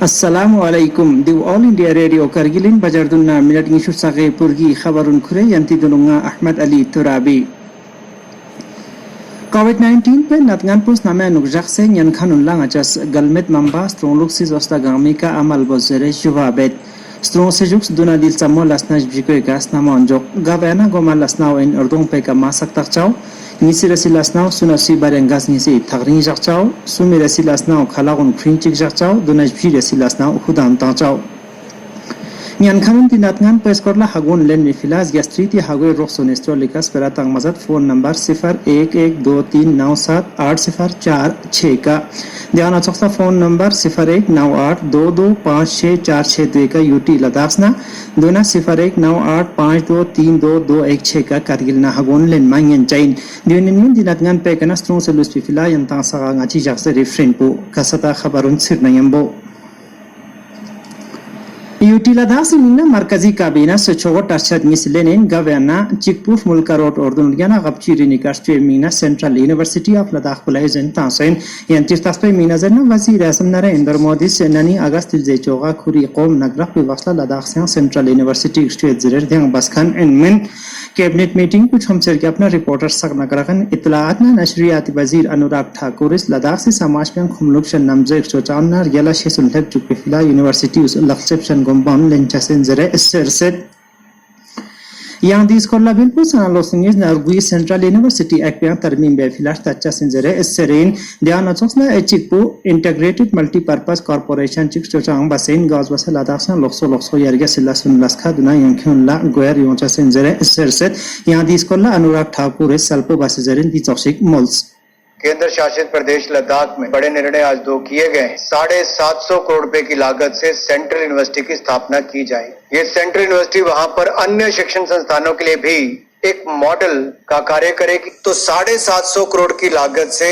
Assalamualaikum. Di All India Radio Kargilin Bajardunna Minat Ngishu Sage Purgi Khabarun Khure Yanti Dununga Ahmad Ali Turabi. COVID-19 पे नतगन पुस नामे नुकजक से यनखानुन लांग अचस गलमेत mamba strong look सिस ओस्ता गामी का अमल बजरे जुवाबेत strong से Zouks दुना दिल चमो लसनाज बिकोय गास नामा अंजोक गाबेना गोमा लसनाव इन अर्दोंग पे का मासक तकचाव निसी रसी लसनाव सुनसी बारेंगास निसी थगरिंग जकचाव सुमी रसी लसनाव खलागुन क्रिंचिक जकचाव दुनाज भी रसी लसनाव खुदाम तकचाव यनखानुन दिनातगन पेस्कोरला हगुन लेन मिफिलास गैस्ट्रीटी हगुय रोक्सोनेस्ट्रोलिकस पेरातंग मजद फोन नंबर 0112380446 का ध्यान अचोक्सा फोन नंबर 0198225646 का यूटी लदासना दोना 019852322216 का कारगिल ना हगुन लेन मांगन चाइन दिनिन दिनातगन पेकना स्ट्रोंग से लुस मिफिला यंतांग सगा ngachi jakse refrain po kasata khabarun sirnayambo UT Ladakh से मिलना मरकजी काबीना से चौगट अरशद मिसलेनिन गवर्ना चिकपुफ मुल्का रोड और दुनियाना गबचीरी निकास्ट्री मीना सेंट्रल यूनिवर्सिटी ऑफ लद्दाख पुलाइजन तासेन यंतिर तस्पे मीना जना वजीर आज़म नरेंद्र मोदी से ननी अगस्त जे चौगा खुरी कौम नगरक विवस्ला लद्दाख से सेंट्रल यूनिवर्सिटी स्टेट जिरर ध्यांग बसखान इनमें कैबिनेट मीटिंग कुछ हमसर के अपना रिपोर्टर सक नगरकन इत्तलात ना नशरियात वजीर अनुराग ठाकुर इस लद्दाख से समाज में खुमलुक शन नमजे 154 रियाला शेसुल हेब चुके फिला यूनिवर्सिटी उस लक्ष्यशन गोंबान लेंचासेन जरे इसरसेट yang di sekolah bilpu sana losingis na argui Central University Act yang termim be filash tacha sinjere serein dia na choksna echikpu Integrated Multi-Purpose Corporation chik chochang basen gaz basa ladakh san lokso yarga silla sun laskha duna yankhun la goer yoncha sinjere serset yang di sekolah Anurag Thakur salpo baserin di choksik mols केंद्र शासित प्रदेश लद्दाख में बड़े निर्णय आज दो किए गए। 750 करोड़ रुपए की लागत से सेंट्रल यूनिवर्सिटी की स्थापना की जाएगी। ये सेंट्रल यूनिवर्सिटी वहां पर अन्य शिक्षण संस्थानों के लिए भी एक मॉडल का कार्य करेगी। तो 750 करोड़ की लागत से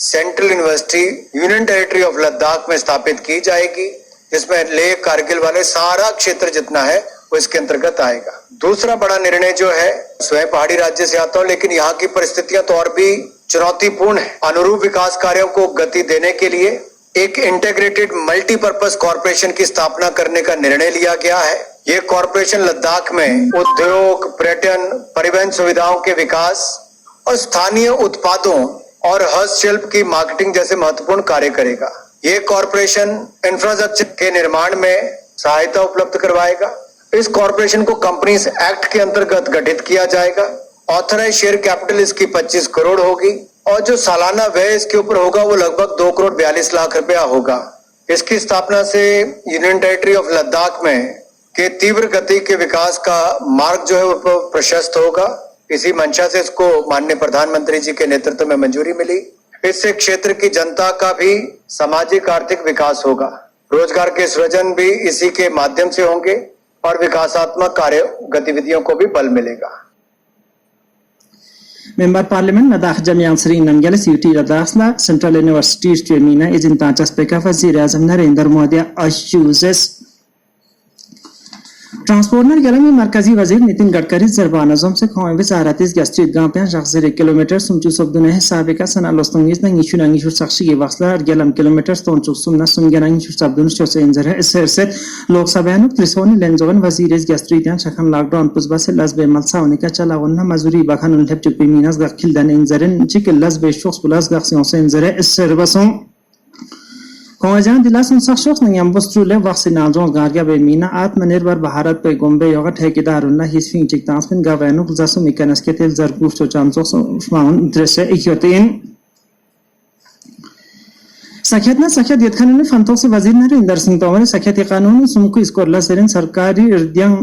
central university union territory of Ladakh में स्थापित की जाएगी, जिसमें लेह कारगिल वाले सारा क्षेत्र जितना है वो इसके अंतर्गत आएगा। दूसरा बड़ा निर्णय जो है, स्वयं पहाड़ी राज्य से आता हूं, लेकिन यहाँ की परिस्थितियां तो और भी चुनौतीपूर्ण है। अनुरूप विकास कार्यों को गति देने के लिए एक इंटीग्रेटेड मल्टीपर्पज कॉर्पोरेशन की स्थापना करने का निर्णय लिया गया है। ये कॉर्पोरेशन लद्दाख में उद्योग, पर्यटन, परिवहन सुविधाओं के विकास और स्थानीय उत्पादों और हस्तशिल्प की मार्केटिंग जैसे महत्वपूर्ण कार्य करेगा। ये कॉर्पोरेशन इंफ्रास्ट्रक्चर के निर्माण में सहायता उपलब्ध करवाएगा। इस कॉर्पोरेशन को कंपनीज एक्ट के अंतर्गत गठित किया जाएगा। ऑथराइज शेयर कैपिटल इसकी 25 करोड़ होगी और जो सालाना व्यय इसके ऊपर होगा वो लगभग 2 करोड़ 42 लाख रुपया होगा। इसकी स्थापना से यूनियन टेरिटरी ऑफ लद्दाख में के तीव्र गति के विकास का मार्ग जो है वो प्रशस्त होगा। इसी मंशा से इसको माननीय प्रधानमंत्री जी के नेतृत्व में मंजूरी मिली। इससे क्षेत्र की जनता का भी सामाजिक आर्थिक विकास होगा, रोजगार के सृजन भी इसी के माध्यम से होंगे और विकासात्मक कार्य गतिविधियों को भी बल मिलेगा। Member Parliament Ladakh Jamyang Sri Nangeles UT Ladakhla Central University Streamina is in Tanchas Peka Wazir Azam Narendra Modi assuses transporter गलमी मरकजी वजीर नितिन गडकरी जरबान अजम से खोए वजारतिस गस्ट्रीट गांव पे शख्सरे किलोमीटर सुमचु सबदुने है साबिका सना लोस्तंगिस नंग इशु नंग इशु सक्सी के वक्सला गलम किलोमीटर तोंचु सुमना सुमगे नंग इशु सबदुन शोसे इंजर है इससे लोकसभा नु त्रिसोनी लेंजोगन वजीर गस्ट्रीट यान शखन लॉकडाउन पुसबा से लसबे मलसा होने का चला वन्ना मजूरी बखन उलहब चुपी मीनस गखिल दन इंजरन चिक लसबे शोक्स प्लस गखसियों से इंजर है इससे बसों कोंजान दिलासन शख्स ने यंबस्ट्रुले वैक्सीनाल जोन गार्या बेमीना आत्मनिर्भर भारत पे गोंबे योगा ठेकेदारुल्ला हिस्फिंग चिकतांसमिन गावेनु जसु मिकनस के तेल जरगुफ्तो चांसो स्माउन दृश्य इक्योतेन सखियतना सखियत यतखनने फंतो से वजीर नरेंद्र सिंह तोमर सखियत कानून सुमकु स्कोरला सेरन सरकारी इर्दियांग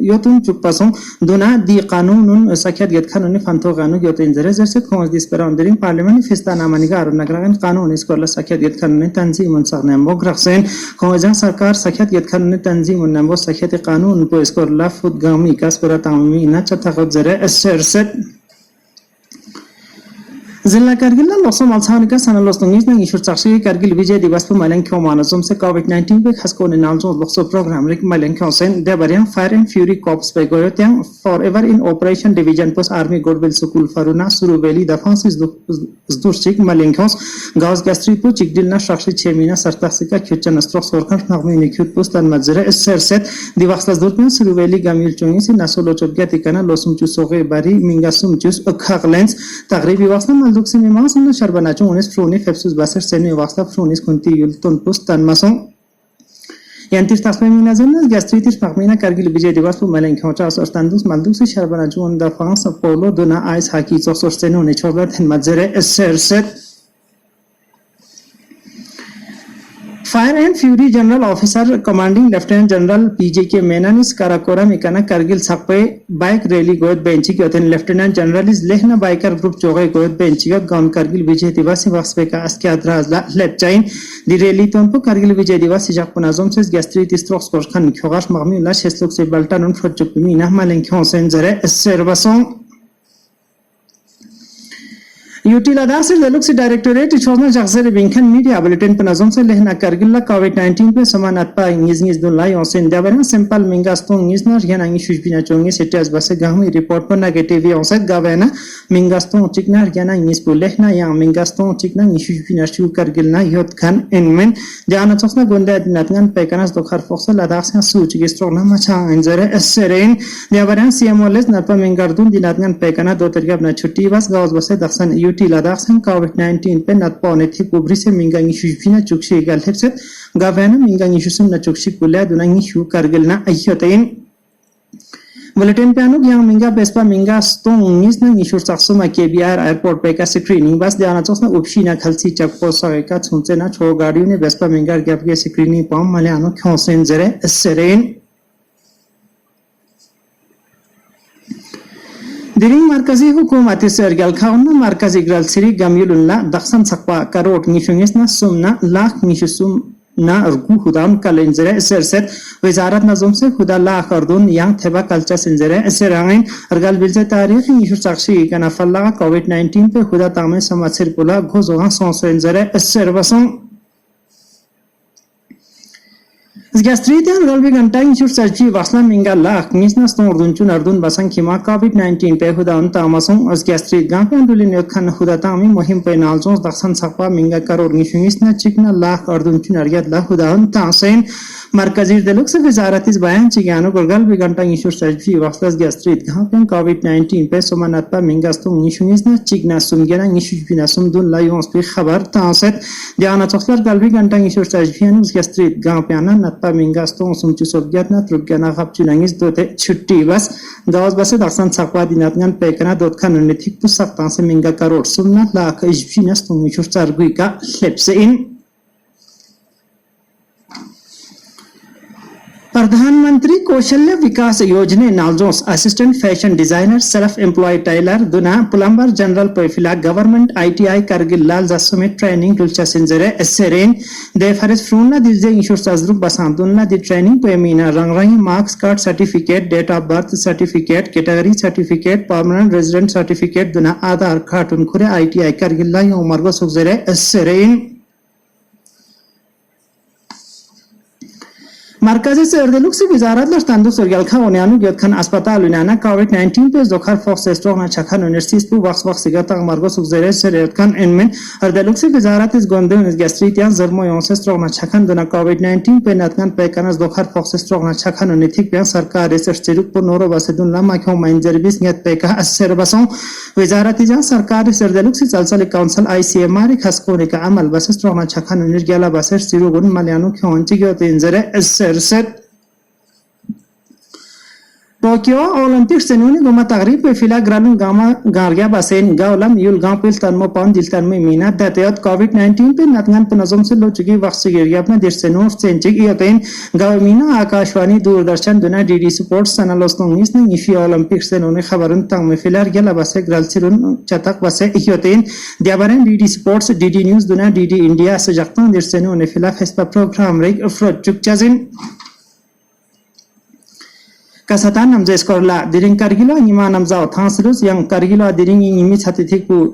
योतुन चुपसों दुना दी कानून सखियत यतखनने फंतो कानून योतेन जरे से खोज दिस पर अंदरिंग पार्लियामेंट फिस्ता नामानिका और नगरगन कानून स्कोरला सखियत यतखनने तंजीम सरनेमो ग्रखसेन खोजा सरकार सखियत यतखनने तंजीम नंबो सखियत कानून को स्कोरला फुदगामी कास्परा तामी ना चतखत जरे असरसत जिला कारगिल लोसम अलसानिका सन लोसंगिस न ईश्वर चाक्षी कारगिल विजय दिवस पर माइलें क्यों मानसम से कोविड-19 पे खासको ने नाम जो लोकसो प्रोग्राम रिक माइलें क्यों सेन देबरियं फायर एंड फ्यूरी कॉप्स पे गयो त्यं forever in operation division post army goodwill school फरुना सुरुवेली दफांस इस दुर्चिक माइलें क्यों गाउस गस्ट्री पु चिकदिल ना शाक्षी छेमिना सरतासिका ख्युचन स्ट्रोक सोरखन नगमी ने ख्युत पोस्ट तन मजरे सरसेट दिवस दुर्पन सुरुवेली गामिल चोंगी से नसोलो चोगया तिकाना लोसम चुसोगे बारी मिंगासुम चुस अखागलेंस तगरीबी वास्ता Duksin memang sana syarbana unis froni fepsus basar seni wasta fronis kunti yulton pustan masong yang tirtas memina zenas gastritis pakmina kargil bijay diwas pu malen khaucha asor tandus malduk se syarbana un da fans polo dona ice hockey sosor seni ne chobla ten majere serset fire and fury general officer commanding lieutenant general PJ मेनानिस काराकोरा मिकाना करगिल सकपे bike rally गोयत बेंची के lieutenant general इस लेहना biker group चोगे Goyat बेंची का गाउन करगिल विजय दिवस वास्पे का अस्के अद्राजला लेपचाइन दी रैली तोंपो करगिल विजय दिवस सिजाक पुनाजोम से गैस्ट्रिट स्ट्रोक्स कोर्खन खोगाश मगमी ला शेस्लोक से बल्टन उन फ्रचुक मिना मालें खोसेन जरे सर्वसों यूटी लद्दाख से लुक से डायरेक्टोरेट छोड़ना जगजर बिंखन मीडिया बुलेटिन पर नजम से लेहना करगिल कोविड-19 पे समान अत्पा इंगिज दुलाई ओसेन देवना सिंपल मिंगास्तों इंगिज नर याना इंगिश बिना चोंगे सेटियास बसे गाहमी रिपोर्ट पर नेगेटिव ओसेट गावेना मिंगास्तों चिकना याना इंगिज पर लेहना या मिंगास्तों चिकना इंगिश बिना शु करगिल ना योत खान इनमेन जाना चोसना गुंडा दिनातगन पेकनास दोखर फोक्स लद्दाख से सूच के स्ट्रोक ना मचा इंजरे एसरेन देवना सीएमओलेस नपा मिंगारदुन दिनातगन पेकना दो तरीका अपना छुट्टी बस गाउस बसे दक्षन यूटी लद्दाख से कोविड-19 पे नत पौने थी कुबरी से मिंगांगी शुबिना चुक्षी गलथेप से गवेना मिंगांगी शुसम न चुक्षी कुल्या दुनांगी शु करगिल ना अय्योतेन बुलेटिन पे अनुग yang mingga bespa mingga stong ngis na ngishur saksuma KBR airport pe ka screening bas diana chosna upshina khalsi chakpo sa ka chunche na cho gadi ne bespa mingga gap ke screening pam male anu khosen jere seren Diring markazi hukumat sergal khauna markazi gral siri gamyulullah daksan sakpa karot ngishungis na sumna lakh ngishusum na urgu hudam kalenjere serset वजारत नजम से खुदा ला खरदून yang थेबा culture सिंजरे एसेरांगइन Argul बिलजे तारीख निशुर साक्षी कना फल्ला कोविड-19 पे खुदा तामे समाचार पुला घोजोगा सोसेंजरे एसेरबसों Gastrit and Rolby Gantai should search Vasla Minga Lak, Misnas Nordun Ardun Basan Kima, COVID-19 Pehudan Tamasong, as Gastrit Gampan Dulin Hudatami, Mohim Penalzons, Dasan Sapa, Minga Karor Nishunisna, Chikna Lak, Ardun Chunariat Lahudan, Tansen, Markazir Deluxe Vizaratis Bayan Chigano, Gorgal Bigantai should search Vaslas Gastrit, Gampan COVID-19 Pesomanapa, Mingaston Nishunisna, Chigna Sumgena, Nishupinasum Dun Lions Pichabar, Tanset, Diana Toslar Galvi Gantai should search Gastrit Gampana, Mingaston sumchu sobgyatna trugana khapchunangis dote chutti bas gawas base daksan sakwa dinatngan pekana dot kanun thik pu saktan se minga karor sumna la ka ijbinas tung mishur charguika lepse in प्रधानमंत्री कौशल्य विकास योजना नालजोस assistant fashion designer self employ tailor दुना plumber general पैफिला government ITI Kargil लाल जसमे training टुलचा सिंजरे एसेरेन दे फरेस फ्रूना दिलजे इंशुर साजरुक बसांदुनला दि ट्रेनिंग पेमिना रंगरंगी marks card certificate date of birth certificate category certificate permanent resident certificate दुना आधार कार्ड उनखुरे आईटीआई करगिल ला यो मर्गो सुगजरे एसेरेन मरकजी से अर्दलुक से वजारत लस्तांदु सरगल खा ओन्यानु गयखन अस्पताल उनाना कोविड-19 पे जोखर फॉक्स स्ट्रोक ना छखन यूनिवर्सिटीज पु वक्स वक्स सिगता मार्गो सुगजरे से रेतखन इनमें अर्दलुक से वजारत इस गोंदे उन गैस्ट्रिट या जर्मो यों से स्ट्रोक ना छखन दुना कोविड-19 पे नतकन पे कनस जोखर फॉक्स स्ट्रोक ना छखन उनिथिक पे सरकार रिसर्च चिरुक पु नोरो बसेदुन लामा खौ माइंजर बिस नेत पे का असर बसों वजारत जा सरकार इस अर्दलुक से चलचल काउंसिल आईसीएमआर खसको ने का अमल बस स्ट्रोक ना छखन उनिर गेला बस सिरुगुन मल्यानु खौंची गयो तेंजरे असर set Tokyo Olympics senuni goma tagrib pe fila granun gama gargia basen gaulam yul gampil tanmo pon diltan me mina dateot covid-19 pe natngan punazom se lochugi waqsi gergi apna dersenov senchig yaten gawmina akashwani doordarshan duna dd sports channels nongis ne ifi Olympics senuni khabarun tang me filar gela base gralsirun chatak base yaten diabaren dd sports dd news duna dd india se jaktan dersenuni fila festa program reg afrod chukchazin Kasatan namza skorla diring Kargilo nima namza othanslus yang Kargilo diring nimi satitiku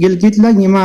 Gilgit la nima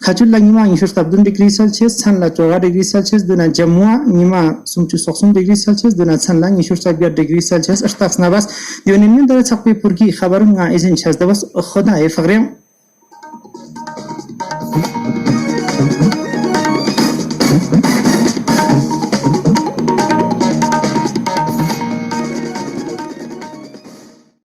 Khachul nima nishu sabdun degree Celsius tsanla 4 degree Celsius duna Jammu nima sumchu 60 degree Celsius duna tsanla nishu sabgat degree Celsius artaxnavas Dionin dara sakpi purgi khabarun nga izin chazdavas khoda e fagrem